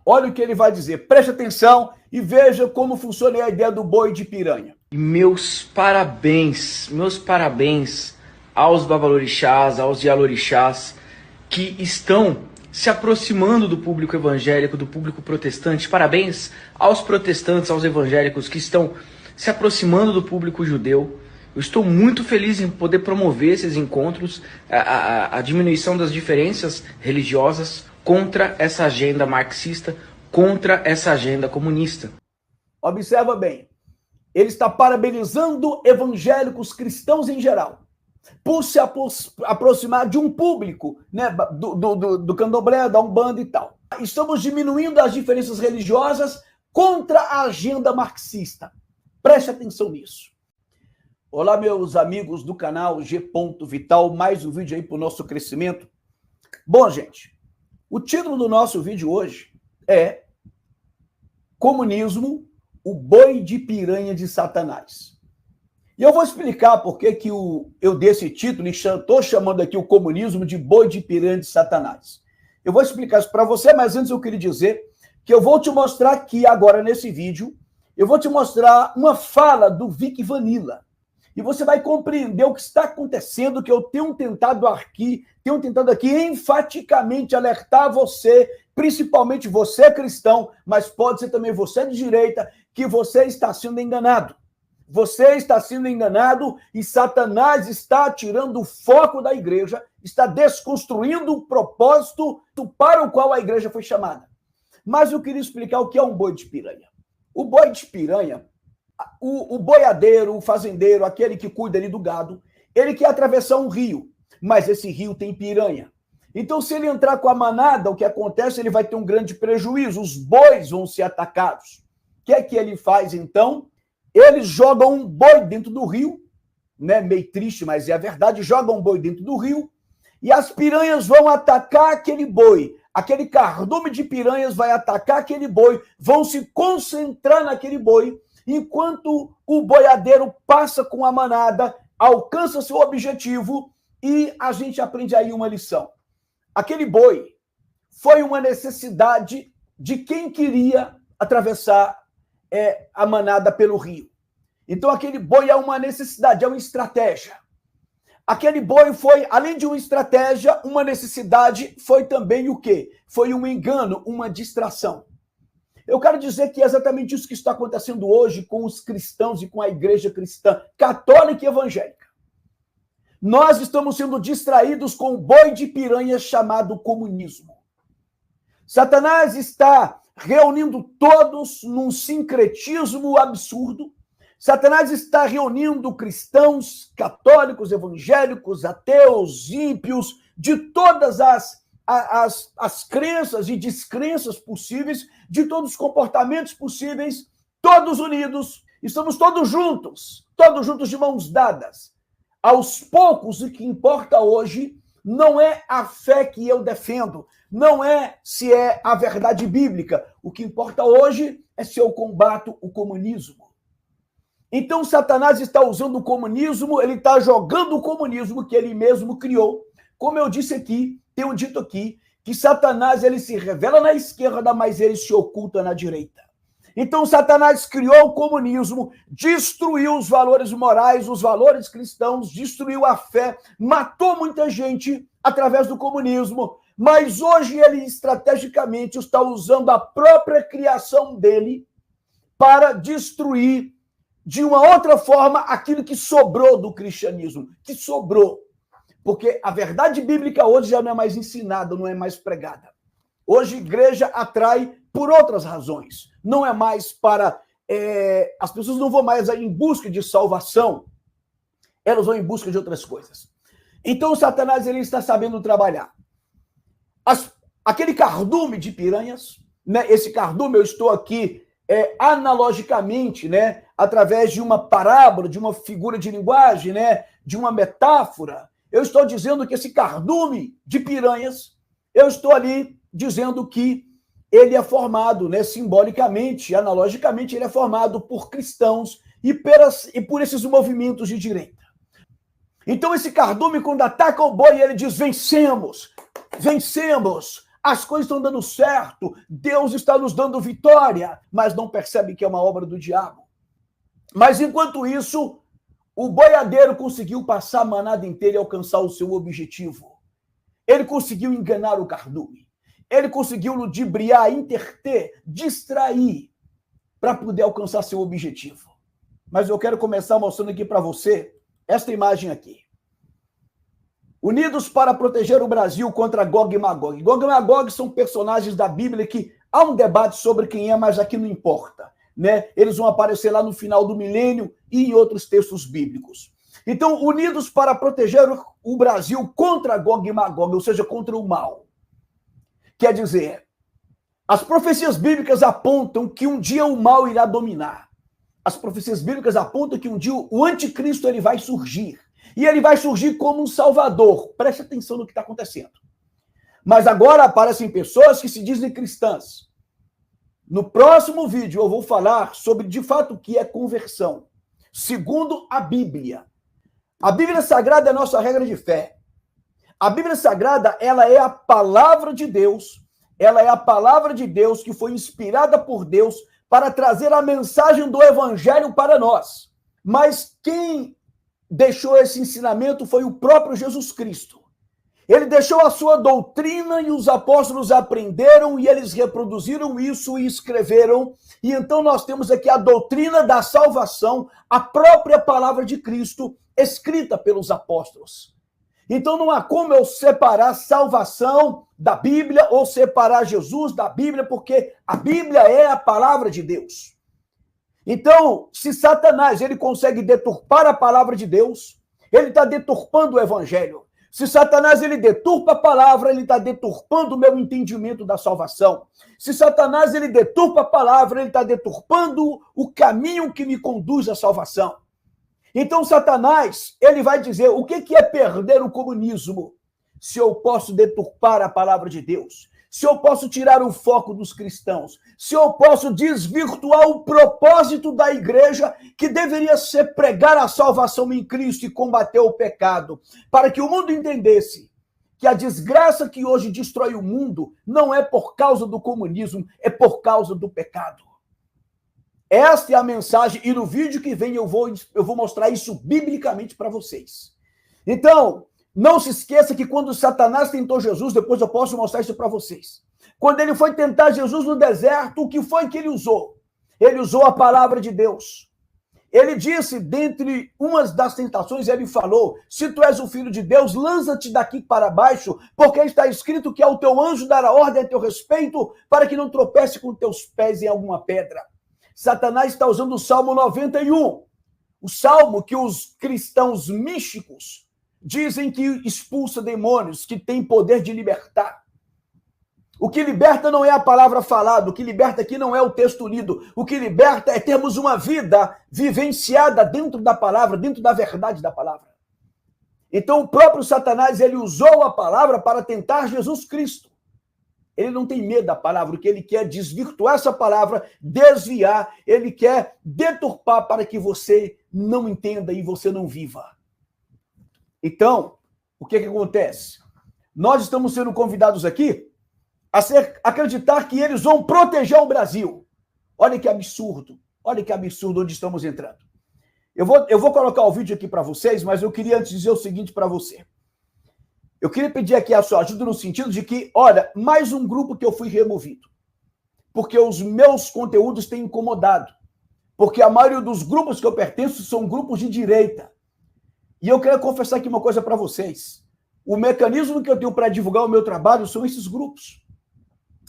Olha o que ele vai dizer, preste atenção e veja como funciona a ideia do boi de piranha. Meus parabéns aos babalorixás, aos yalorixás, que estão se aproximando do público evangélico, do público protestante. Parabéns aos protestantes, aos evangélicos que estão se aproximando do público judeu. Eu estou muito feliz em poder promover esses encontros, a diminuição das diferenças religiosas contra essa agenda marxista, contra essa agenda comunista. Observa bem, ele está parabenizando evangélicos cristãos em geral, por se aproximar de um público, né, do candomblé, da umbanda e tal. Estamos diminuindo as diferenças religiosas contra a agenda marxista. Preste atenção nisso. Olá, meus amigos do canal G. Vital, mais um vídeo aí para o nosso crescimento. Bom, gente, o título do nosso vídeo hoje é Comunismo, o boi de piranha de Satanás. E eu vou explicar por que eu dei esse título e estou chamando aqui o comunismo de boi de piranha de Satanás. Eu vou explicar isso para você, mas antes eu queria dizer que eu vou te mostrar aqui agora nesse vídeo, eu vou te mostrar uma fala do Vic Vanilla. E você vai compreender o que está acontecendo, que eu tenho tentado aqui enfaticamente alertar você, principalmente você cristão, mas pode ser também você de direita, que você está sendo enganado. Você está sendo enganado e Satanás está tirando o foco da igreja, está desconstruindo o propósito para o qual a igreja foi chamada. Mas eu queria explicar o que é um boi de piranha. O boi de piranha, o boiadeiro, o fazendeiro, aquele que cuida ali do gado, ele quer atravessar um rio, mas esse rio tem piranha. Então, se ele entrar com a manada, o que acontece? Ele vai ter um grande prejuízo, os bois vão ser atacados. O que é que ele faz, então? Eles jogam um boi dentro do rio, né? Meio triste, mas é a verdade, jogam um boi dentro do rio, e as piranhas vão atacar aquele boi. Aquele cardume de piranhas vai atacar aquele boi, vão se concentrar naquele boi, enquanto o boiadeiro passa com a manada, alcança seu objetivo, e a gente aprende aí uma lição. Aquele boi foi uma necessidade de quem queria atravessar a manada pelo rio. Então, aquele boi é uma necessidade, é uma estratégia. Aquele boi foi, além de uma estratégia, uma necessidade, foi também o quê? Foi um engano, uma distração. Eu quero dizer que é exatamente isso que está acontecendo hoje com os cristãos e com a igreja cristã, católica e evangélica. Nós estamos sendo distraídos com o boi de piranha chamado comunismo. Satanás está reunindo todos num sincretismo absurdo. Satanás está reunindo cristãos, católicos, evangélicos, ateus, ímpios, de todas as crenças e descrenças possíveis, de todos os comportamentos possíveis, todos unidos, estamos todos juntos de mãos dadas. Aos poucos, o que importa hoje não é a fé que eu defendo, não é se é a verdade bíblica. O que importa hoje é se eu combato o comunismo. Então, Satanás está usando o comunismo, ele está jogando o comunismo que ele mesmo criou. Como eu disse aqui, tenho dito aqui, que Satanás ele se revela na esquerda, mas ele se oculta na direita. Então, Satanás criou o comunismo, destruiu os valores morais, os valores cristãos, destruiu a fé, matou muita gente através do comunismo, mas hoje ele estrategicamente está usando a própria criação dele para destruir de uma outra forma aquilo que sobrou do cristianismo, que sobrou. Porque a verdade bíblica hoje já não é mais ensinada, não é mais pregada. Hoje a igreja atrai por outras razões. Não é mais para... as pessoas não vão mais em busca de salvação, elas vão em busca de outras coisas. Então o Satanás ele está sabendo trabalhar. Aquele cardume de piranhas, né? Esse cardume eu estou aqui analogicamente, né? Através de uma parábola, de uma figura de linguagem, né? De uma metáfora. Eu estou dizendo que esse cardume de piranhas, eu estou ali dizendo que ele é formado, né, simbolicamente, analogicamente, ele é formado por cristãos e por esses movimentos de direita. Então esse cardume, quando ataca o boi, ele diz, vencemos, as coisas estão dando certo, Deus está nos dando vitória, mas não percebe que é uma obra do diabo. Mas enquanto isso, o boiadeiro conseguiu passar a manada inteira e alcançar o seu objetivo. Ele conseguiu enganar o cardume. Ele conseguiu ludibriar, interter, distrair para poder alcançar seu objetivo. Mas eu quero começar mostrando aqui para você esta imagem aqui. Unidos para proteger o Brasil contra Gog e Magog. Gog e Magog são personagens da Bíblia que há um debate sobre quem é, mas aqui não importa, né? Eles vão aparecer lá no final do milênio e em outros textos bíblicos. Então, unidos para proteger o Brasil contra Gog e Magog, ou seja, contra o mal. Quer dizer, as profecias bíblicas apontam que um dia o mal irá dominar. As profecias bíblicas apontam que um dia o anticristo ele vai surgir. E ele vai surgir como um salvador. Preste atenção no que está acontecendo. Mas agora aparecem pessoas que se dizem cristãs. No próximo vídeo eu vou falar sobre, de fato, o que é conversão. Segundo a Bíblia. A Bíblia Sagrada é a nossa regra de fé. A Bíblia Sagrada, ela é a palavra de Deus. Ela é a palavra de Deus que foi inspirada por Deus para trazer a mensagem do Evangelho para nós. Mas quem deixou esse ensinamento foi o próprio Jesus Cristo. Ele deixou a sua doutrina e os apóstolos aprenderam e eles reproduziram isso e escreveram. E então nós temos aqui a doutrina da salvação, a própria palavra de Cristo, escrita pelos apóstolos. Então não há como eu separar salvação da Bíblia ou separar Jesus da Bíblia, porque a Bíblia é a palavra de Deus. Então, se Satanás ele consegue deturpar a palavra de Deus, ele está deturpando o evangelho. Se Satanás ele deturpa a palavra, ele está deturpando o meu entendimento da salvação. Se Satanás ele deturpa a palavra, ele está deturpando o caminho que me conduz à salvação. Então, Satanás, ele vai dizer, o que é perder o comunismo? Se eu posso deturpar a palavra de Deus, se eu posso tirar o foco dos cristãos, se eu posso desvirtuar o propósito da igreja, que deveria ser pregar a salvação em Cristo e combater o pecado, para que o mundo entendesse que a desgraça que hoje destrói o mundo não é por causa do comunismo, é por causa do pecado. Esta é a mensagem, e no vídeo que vem eu vou mostrar isso biblicamente para vocês. Então, não se esqueça que quando Satanás tentou Jesus, depois eu posso mostrar isso para vocês. Quando ele foi tentar Jesus no deserto, o que foi que ele usou? Ele usou a palavra de Deus. Ele disse, dentre umas das tentações, ele falou, se tu és o filho de Deus, lança-te daqui para baixo, porque está escrito que ao teu anjo dará ordem a teu respeito, para que não tropece com teus pés em alguma pedra. Satanás está usando o Salmo 91, o salmo que os cristãos místicos dizem que expulsa demônios, que tem poder de libertar. O que liberta não é a palavra falada, o que liberta aqui não é o texto lido. O que liberta é termos uma vida vivenciada dentro da palavra, dentro da verdade da palavra. Então o próprio Satanás, ele usou a palavra para tentar Jesus Cristo. Ele não tem medo da palavra, o que ele quer é desvirtuar essa palavra, desviar, ele quer deturpar para que você não entenda e você não viva. Então, o que acontece? Nós estamos sendo convidados aqui a acreditar que eles vão proteger o Brasil. Olha que absurdo onde estamos entrando. Eu vou colocar o vídeo aqui para vocês, mas eu queria antes dizer o seguinte para você. Eu queria pedir aqui a sua ajuda no sentido de que, olha, mais um grupo que eu fui removido. Porque os meus conteúdos têm incomodado. Porque a maioria dos grupos que eu pertenço são grupos de direita. E eu quero confessar aqui uma coisa para vocês. O mecanismo que eu tenho para divulgar o meu trabalho são esses grupos.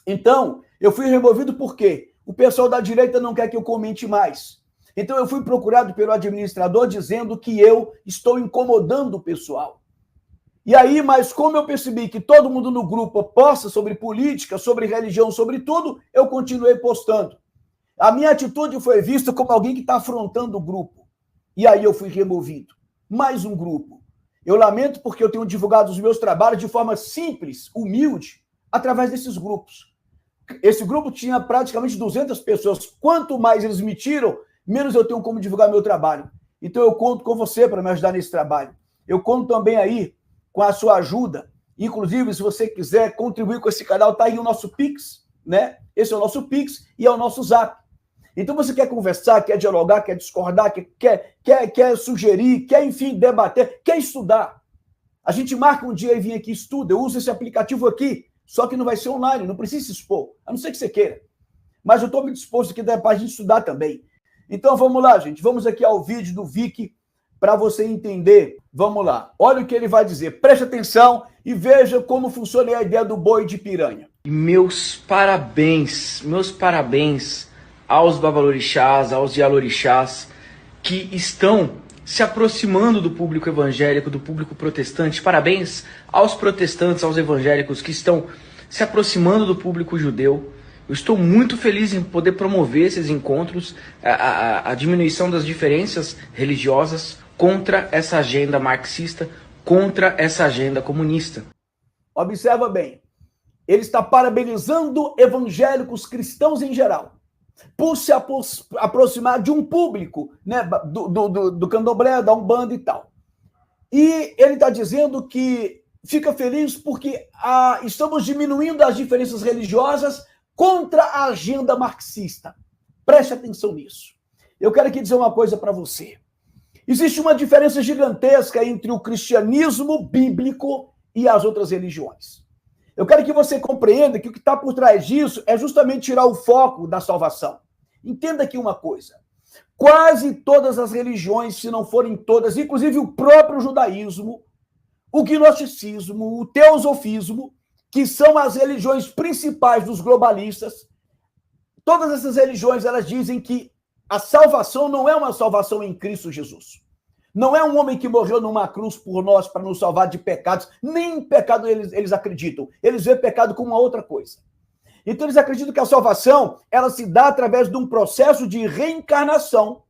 Então, eu fui removido porque o pessoal da direita não quer que eu comente mais. Então, eu fui procurado pelo administrador dizendo que eu estou incomodando o pessoal. E aí, mas como eu percebi que todo mundo no grupo posta sobre política, sobre religião, sobre tudo, eu continuei postando. A minha atitude foi vista como alguém que está afrontando o grupo. E aí eu fui removido. Mais um grupo. Eu lamento porque eu tenho divulgado os meus trabalhos de forma simples, humilde, através desses grupos. Esse grupo tinha praticamente 200 pessoas. Quanto mais eles me tiram, menos eu tenho como divulgar meu trabalho. Então eu conto com você para me ajudar nesse trabalho. Eu conto também aí com a sua ajuda Inclusive, se você quiser contribuir com esse canal, tá aí o nosso Pix, né? Esse é o nosso Pix e é o nosso Zap. Então, você quer conversar, quer dialogar, quer discordar, quer sugerir, quer, enfim, debater, quer estudar. A gente marca um dia e vem aqui e estuda. Eu uso esse aplicativo aqui, só que não vai ser online, não precisa se expor, a não ser que você queira. Mas eu estou me disposto aqui para a gente estudar também. Então, vamos lá, gente. Vamos aqui ao vídeo do Vic para você entender. Vamos lá. Olha o que ele vai dizer. Preste atenção e veja como funciona a ideia do boi de piranha. Meus parabéns aos babalorixás, aos yalorixás, que estão se aproximando do público evangélico, do público protestante. Parabéns aos protestantes, aos evangélicos que estão se aproximando do público judeu. Eu estou muito feliz em poder promover esses encontros, a diminuição das diferenças religiosas contra essa agenda marxista, contra essa agenda comunista. Observa bem, ele está parabenizando evangélicos cristãos em geral, por se aproximar de um público, né, do candomblé, da Umbanda e tal. E ele está dizendo que fica feliz porque estamos diminuindo as diferenças religiosas contra a agenda marxista. Preste atenção nisso. Eu quero aqui dizer uma coisa para você. Existe uma diferença gigantesca entre o cristianismo bíblico e as outras religiões. Eu quero que você compreenda que o que está por trás disso é justamente tirar o foco da salvação. Entenda aqui uma coisa. Quase todas as religiões, se não forem todas, inclusive o próprio judaísmo, o gnosticismo, o teosofismo, que são as religiões principais dos globalistas, todas essas religiões, elas dizem que a salvação não é uma salvação em Cristo Jesus. Não é um homem que morreu numa cruz por nós para nos salvar de pecados. Nem em pecado eles acreditam. Eles veem pecado como uma outra coisa. Então eles acreditam que a salvação, ela se dá através de um processo de reencarnação.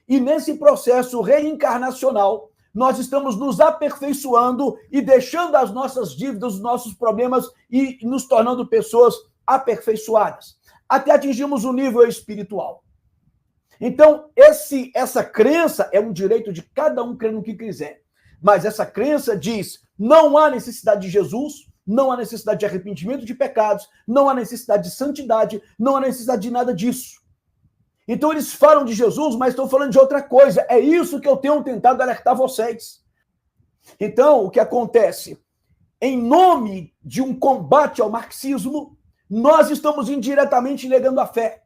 E nesse processo reencarnacional, nós estamos nos aperfeiçoando e deixando as nossas dívidas, os nossos problemas e nos tornando pessoas aperfeiçoadas, até atingirmos o nível espiritual. Então, essa crença é um direito de cada um crer no que quiser. Mas essa crença diz, não há necessidade de Jesus, não há necessidade de arrependimento de pecados, não há necessidade de santidade, não há necessidade de nada disso. Então, eles falam de Jesus, mas estão falando de outra coisa. É isso que eu tenho tentado alertar vocês. Então, o que acontece? Em nome de um combate ao marxismo, nós estamos indiretamente negando a fé.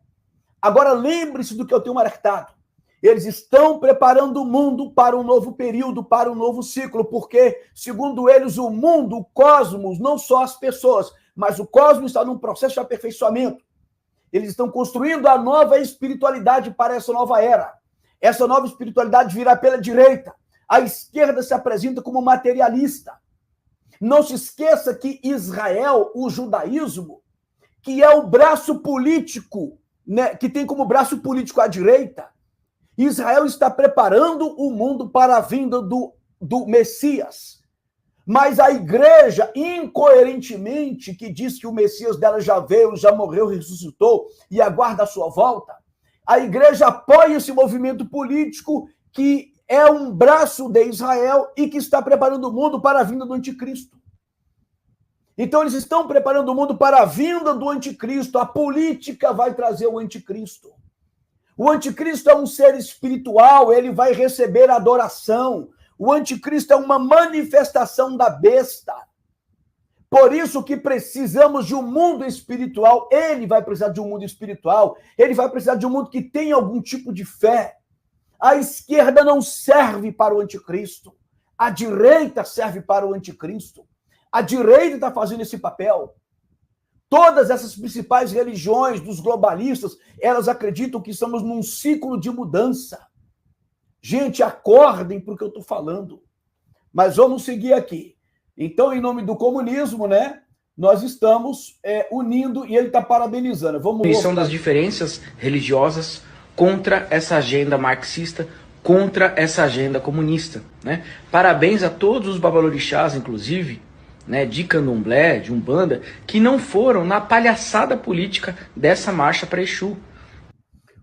Agora, lembre-se do que eu tenho alertado. Eles estão preparando o mundo para um novo período, para um novo ciclo, porque, segundo eles, o mundo, o cosmos, não só as pessoas, mas o cosmos está num processo de aperfeiçoamento. Eles estão construindo a nova espiritualidade para essa nova era. Essa nova espiritualidade virá pela direita. A esquerda se apresenta como materialista. Não se esqueça que Israel, o judaísmo, que é o braço político, né, que tem como braço político a direita, Israel está preparando o mundo para a vinda do Messias. Mas a igreja, incoerentemente, que diz que o Messias dela já veio, já morreu, ressuscitou e aguarda a sua volta, a igreja apoia esse movimento político que é um braço de Israel e que está preparando o mundo para a vinda do anticristo. Então, eles estão preparando o mundo para a vinda do anticristo. A política vai trazer o anticristo. O anticristo é um ser espiritual, ele vai receber adoração. O anticristo é uma manifestação da besta. Por isso que precisamos de um mundo espiritual. Ele vai precisar de um mundo espiritual. Ele vai precisar de um mundo que tenha algum tipo de fé. A esquerda não serve para o anticristo. A direita serve para o anticristo. A direita está fazendo esse papel. Todas essas principais religiões dos globalistas, elas acreditam que estamos num ciclo de mudança. Gente, acordem para o que eu estou falando. Mas vamos seguir aqui. Então, em nome do comunismo, né, nós estamos unindo e ele está parabenizando. Vamos São das diferenças religiosas contra essa agenda marxista, contra essa agenda comunista, né? Parabéns a todos os babalorixás, inclusive, né, de candomblé, de umbanda, que não foram na palhaçada política dessa marcha para Exu.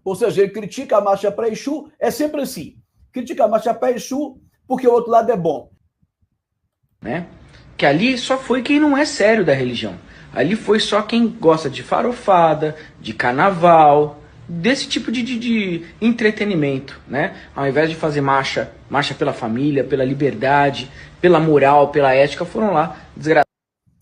Ou seja, ele critica a marcha para Exu, é sempre assim. Critica a marcha para Exu porque o outro lado é bom. Né? Que ali só foi quem não é sério da religião. Ali foi só quem gosta de farofada, de carnaval, desse tipo de entretenimento, né? Ao invés de fazer marcha pela família, pela liberdade, pela moral, pela ética, foram lá desgraçados.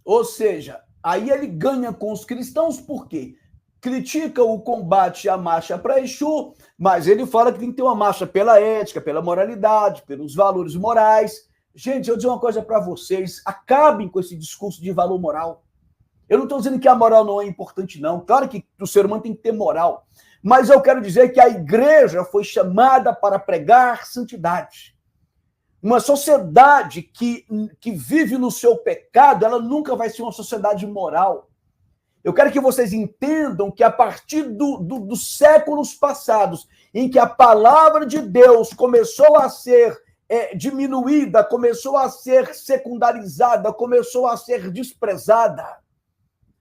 Ou seja, aí ele ganha com os cristãos por quê? Critica o combate à marcha para Exu, mas ele fala que tem que ter uma marcha pela ética, pela moralidade, pelos valores morais. Gente, eu vou dizer uma coisa para vocês, acabem com esse discurso de valor moral. Eu não estou dizendo que a moral não é importante, não. Claro que o ser humano tem que ter moral. Mas eu quero dizer que a igreja foi chamada para pregar santidade. Uma sociedade que vive no seu pecado, ela nunca vai ser uma sociedade moral. Eu quero que vocês entendam que a partir dos séculos passados, em que a palavra de Deus começou a ser diminuída, começou a ser secundarizada, começou a ser desprezada,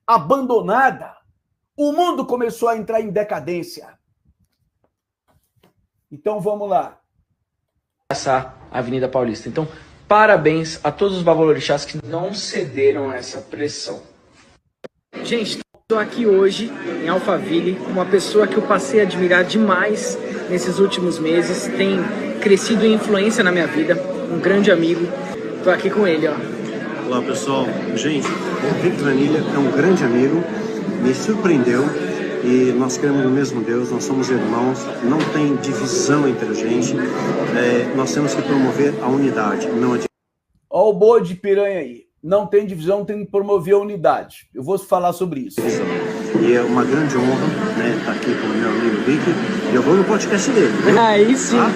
abandonada, o mundo começou a entrar em decadência. Então vamos lá. Essa Avenida Paulista. Então, parabéns a todos os babalorixás que não cederam a essa pressão. Gente, estou aqui hoje em Alphaville, uma pessoa que eu passei a admirar demais nesses últimos meses, tem crescido em influência na minha vida, um grande amigo. Estou aqui com ele, ó. Olá pessoal, gente, o Victor Anilha é um grande amigo, me surpreendeu e nós cremos no mesmo Deus, nós somos irmãos, não tem divisão entre a gente, nós temos que promover a unidade, não a divisão. Olha o boi de piranha aí, não tem divisão, tem que promover a unidade. Eu vou falar sobre isso. E é uma grande honra, né, estar aqui com o meu amigo Vicky, e eu vou no podcast dele. Aí sim. Tá?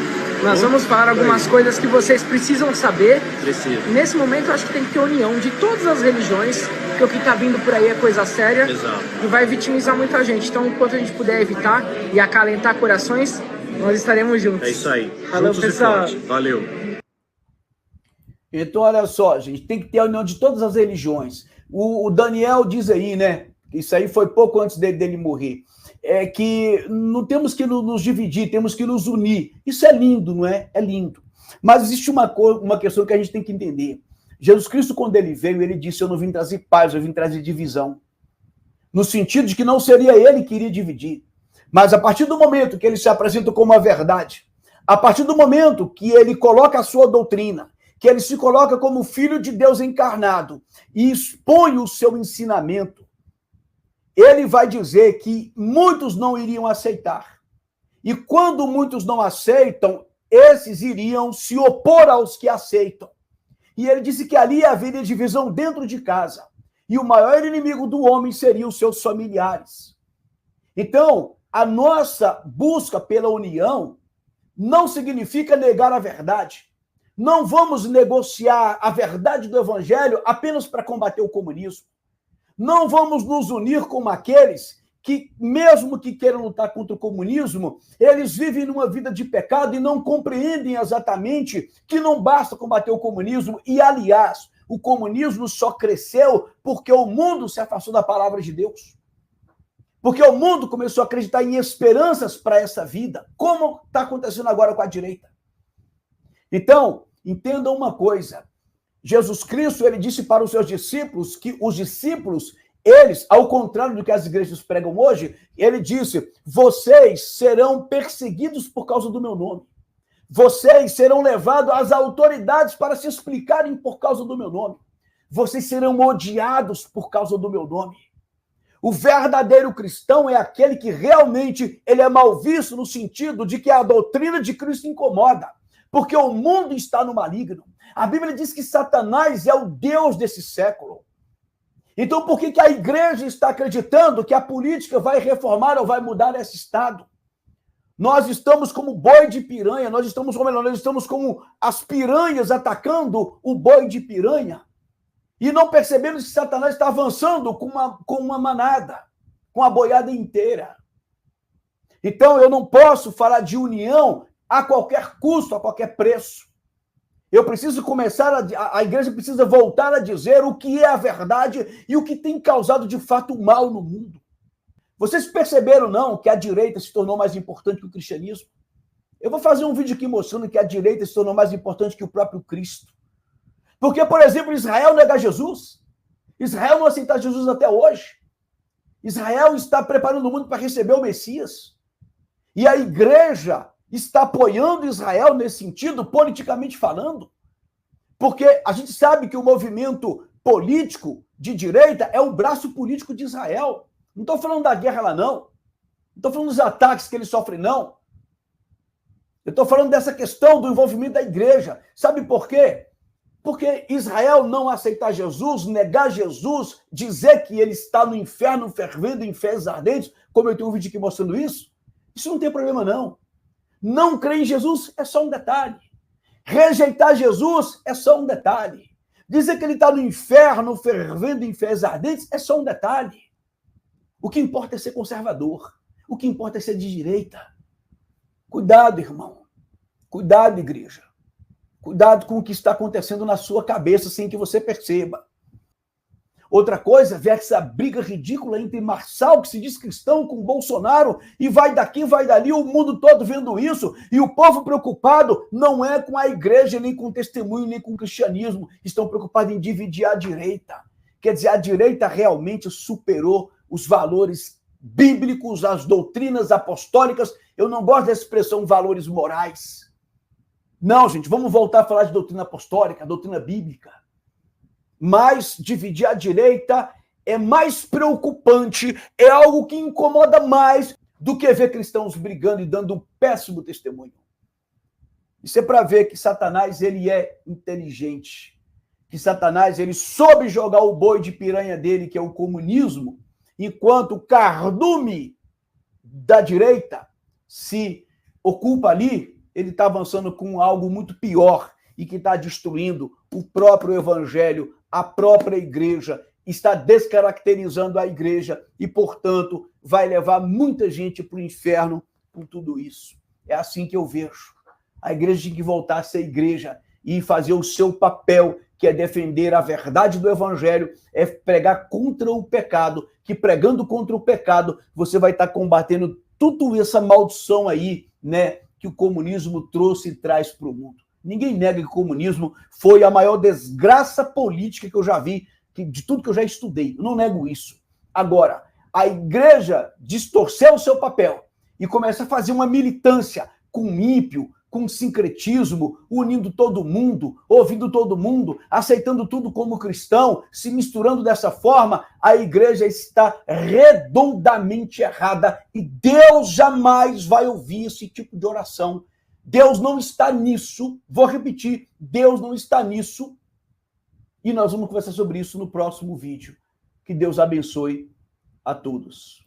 Nós vamos falar algumas coisas que vocês precisam saber. Precisa. Nesse momento, eu acho que tem que ter união de todas as religiões, porque o que está vindo por aí é coisa séria. Exato. E vai vitimizar muita gente. Então, enquanto a gente puder evitar e acalentar corações, nós estaremos juntos. É isso aí. Valeu, juntos pessoal. E forte. Valeu. Então, olha só, gente, tem que ter a união de todas as religiões. O Daniel diz aí, né? Isso aí foi pouco antes dele morrer. É que não temos que nos dividir, temos que nos unir. Isso é lindo, não é? É lindo. Mas existe uma questão que a gente tem que entender. Jesus Cristo, quando ele veio, ele disse, eu não vim trazer paz, eu vim trazer divisão. No sentido de que não seria ele que iria dividir. Mas a partir do momento que ele se apresenta como a verdade, a partir do momento que ele coloca a sua doutrina, que ele se coloca como filho de Deus encarnado e expõe o seu ensinamento, ele vai dizer que muitos não iriam aceitar. E quando muitos não aceitam, esses iriam se opor aos que aceitam. E ele disse que ali haveria divisão dentro de casa. E o maior inimigo do homem seriam os seus familiares. Então, a nossa busca pela união não significa negar a verdade. Não vamos negociar a verdade do evangelho apenas para combater o comunismo. Não vamos nos unir com aqueles que, mesmo que queiram lutar contra o comunismo, eles vivem numa vida de pecado e não compreendem exatamente que não basta combater o comunismo. E, aliás, o comunismo só cresceu porque o mundo se afastou da palavra de Deus. Porque o mundo começou a acreditar em esperanças para essa vida, como está acontecendo agora com a direita. Então, entendam uma coisa. Jesus Cristo, ele disse para os seus discípulos que os discípulos, eles, ao contrário do que as igrejas pregam hoje, ele disse, vocês serão perseguidos por causa do meu nome. Vocês serão levados às autoridades para se explicarem por causa do meu nome. Vocês serão odiados por causa do meu nome. O verdadeiro cristão é aquele que realmente ele é mal visto no sentido de que a doutrina de Cristo incomoda, porque o mundo está no maligno. A Bíblia diz que Satanás é o Deus desse século. Então, por que a igreja está acreditando que a política vai reformar ou vai mudar esse estado? Nós estamos como boi de piranha, nós estamos como as piranhas atacando o boi de piranha. E não percebemos que Satanás está avançando com uma manada, com a boiada inteira. Então, eu não posso falar de união a qualquer custo, a qualquer preço. Eu preciso começar, a igreja precisa voltar a dizer o que é a verdade e o que tem causado de fato mal no mundo. Vocês perceberam, não, que a direita se tornou mais importante que o cristianismo? Eu vou fazer um vídeo aqui mostrando que a direita se tornou mais importante que o próprio Cristo. Porque, por exemplo, Israel nega Jesus. Israel não aceita Jesus até hoje. Israel está preparando o mundo para receber o Messias. E a igreja está apoiando Israel nesse sentido, politicamente falando. Porque a gente sabe que o movimento político de direita é o braço político de Israel. Não estou falando da guerra lá, não. Não estou falando dos ataques que eles sofrem, não. Eu estou falando dessa questão do envolvimento da igreja. Sabe por quê? Porque Israel não aceitar Jesus, negar Jesus, dizer que ele está no inferno fervendo em fezes ardentes, como eu tenho um vídeo aqui mostrando isso não tem problema, não. Não crer em Jesus é só um detalhe. Rejeitar Jesus é só um detalhe. Dizer que ele está no inferno fervendo em fezes ardentes é só um detalhe. O que importa é ser conservador. O que importa é ser de direita. Cuidado, irmão. Cuidado, igreja. Cuidado com o que está acontecendo na sua cabeça sem que você perceba. Outra coisa, ver essa briga ridícula entre Marçal, que se diz cristão, com Bolsonaro, e vai daqui, vai dali, o mundo todo vendo isso, e o povo preocupado não é com a igreja, nem com o testemunho, nem com o cristianismo, estão preocupados em dividir a direita. Quer dizer, a direita realmente superou os valores bíblicos, as doutrinas apostólicas. Eu não gosto dessa expressão valores morais. Não, gente, vamos voltar a falar de doutrina apostólica, doutrina bíblica. Mas dividir a direita é mais preocupante, é algo que incomoda mais do que ver cristãos brigando e dando um péssimo testemunho. Isso é para ver que Satanás ele é inteligente, que Satanás ele soube jogar o boi de piranha dele, que é o comunismo, enquanto o cardume da direita se ocupa ali, ele está avançando com algo muito pior e que está destruindo o próprio evangelho, a própria igreja, está descaracterizando a igreja e, portanto, vai levar muita gente para o inferno com tudo isso. É assim que eu vejo. A igreja tem que voltar a ser igreja e fazer o seu papel, que é defender a verdade do evangelho, é pregar contra o pecado, que pregando contra o pecado, você vai estar combatendo tudo essa maldição aí, né, que o comunismo trouxe e traz para o mundo. Ninguém nega que o comunismo foi a maior desgraça política que eu já vi, de tudo que eu já estudei. Eu não nego isso. Agora, a igreja distorceu o seu papel e começa a fazer uma militância com ímpio, com sincretismo, unindo todo mundo, ouvindo todo mundo, aceitando tudo como cristão, se misturando dessa forma, a igreja está redondamente errada e Deus jamais vai ouvir esse tipo de oração. Deus não está nisso, vou repetir, Deus não está nisso, e nós vamos conversar sobre isso no próximo vídeo. Que Deus abençoe a todos.